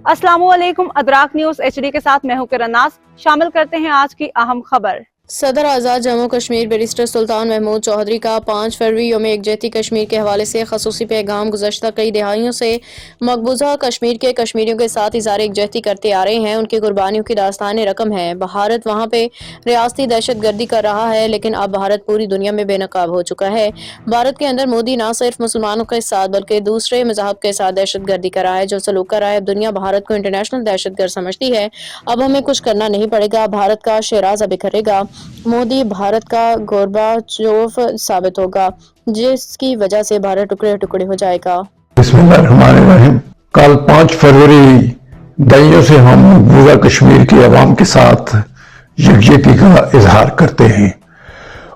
अस्सलाम वालेकुम। अदराक news HD के साथ मैं हूं किरनास। शामिल करते हैं आज की अहम खबर। सदर आज़ाद जम्मू कश्मीर बैरिस्टर सुल्तान महमूद चौधरी का 5 फरवरी यौम यकजहती कश्मीर के हवाले से खसूसी पैगाम गुज़श्ता कई दहाइयों से मकबूजा कश्मीर के कश्मीरियों के साथ इज़हार यकजहती करते आ रहे हैं। उनकी कुर्बानियों की दास्तान रकम है। भारत वहाँ पे रियासती दहशत गर्दी कर रहा है, लेकिन अब भारत पूरी दुनिया में बेनकाब हो चुका है। भारत के अंदर मोदी न सिर्फ मुसलमानों के साथ बल्कि दूसरे मज़हब के साथ दहशत गर्दी कर रहा है, जो सलूक कर रहा है। अब दुनिया भारत को इंटरनेशनल दहशत गर्द समझती है। अब हमें कुछ करना नहीं पड़ेगा। भारत का शेराज़ बिखरेगा। मोदी भारत का गोरबाचोव साबित होगा, जिसकी वजह से भारत टुकड़े टुकड़े हो जाएगा। बिस्मिल्लाहिर्रहमानिर्रहीम। कल 5 फरवरी दइयों से हम मकबूजा कश्मीर की आवाम के साथ यकजहती का इजहार करते हैं।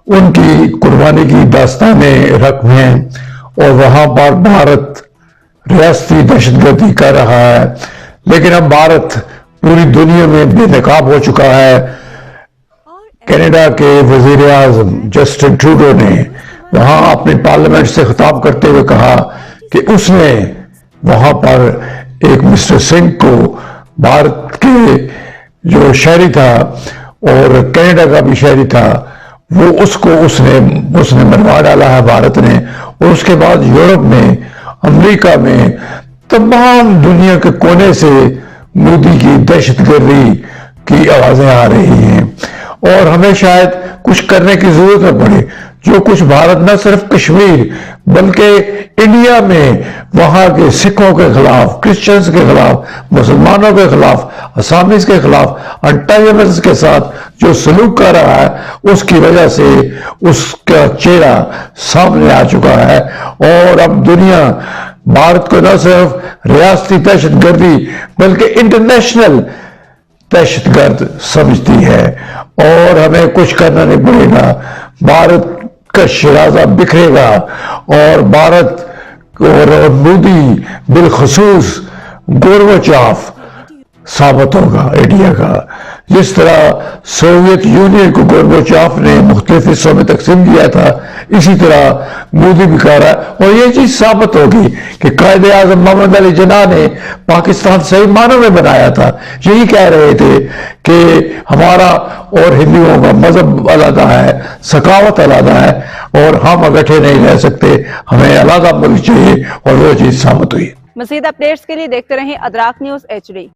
उनकी कुर्बानी की दास्तानें रकम हैं और वहां पर भारत रियासती दहशतगर्दी कर रहा है, लेकिन अब भारत पूरी दुनिया में बेनकाब हो चुका है। कनाडा के वजीर आज़म जस्टिन ट्रूडो ने वहां अपने पार्लियामेंट से खिताब करते हुए कहा कि उसने वहां पर एक मिस्टर सिंह को, भारत के जो शहरी था और कनाडा का भी शहरी था, वो उसने मरवा डाला है भारत ने। और उसके बाद यूरोप में, अमेरिका में, तमाम दुनिया के कोने से मोदी की दहशतगर्दी की आवाजें आ रही हैं और हमें शायद कुछ करने की जरूरत न पड़े। जो कुछ भारत न सिर्फ कश्मीर बल्कि इंडिया में वहां के सिखों के खिलाफ, क्रिश्चियंस के खिलाफ, मुसलमानों के खिलाफ, असामीज के खिलाफ, अंटाइमर्स के साथ जो सलूक कर रहा है, उसकी वजह से उसका चेहरा सामने आ चुका है। और अब दुनिया भारत को न सिर्फ रियासती दहशतगर्दी बल्कि इंटरनेशनल दहशतगर्द समझती है और हमें कुछ करना नहीं पड़ेगा। भारत का शिराजा बिखरेगा और भारत और मोदी बिलखसूस गोरबाचोव साबित होगा इंडिया का। जिस तरह सोवियत यूनियन को गोरबाचोव ने मुख्तलिफ हिस्सों में तकसीम किया था, इसी तरह मोदी भी कर रहा है। और ये चीज साबित होगी कि कायदे आजम मोहम्मद अली जिन्ना ने पाकिस्तान सही मानों में बनाया था। यही कह रहे थे कि हमारा और हिंदुओं का मजहब अलग है, सकावत अलग है और हम इकट्ठे नहीं रह सकते, हमें अलग मुल्क चाहिए, और वो चीज साबित हुई। मज़ीद अपडेट्स के लिए देखते रहें अदराक न्यूज HD।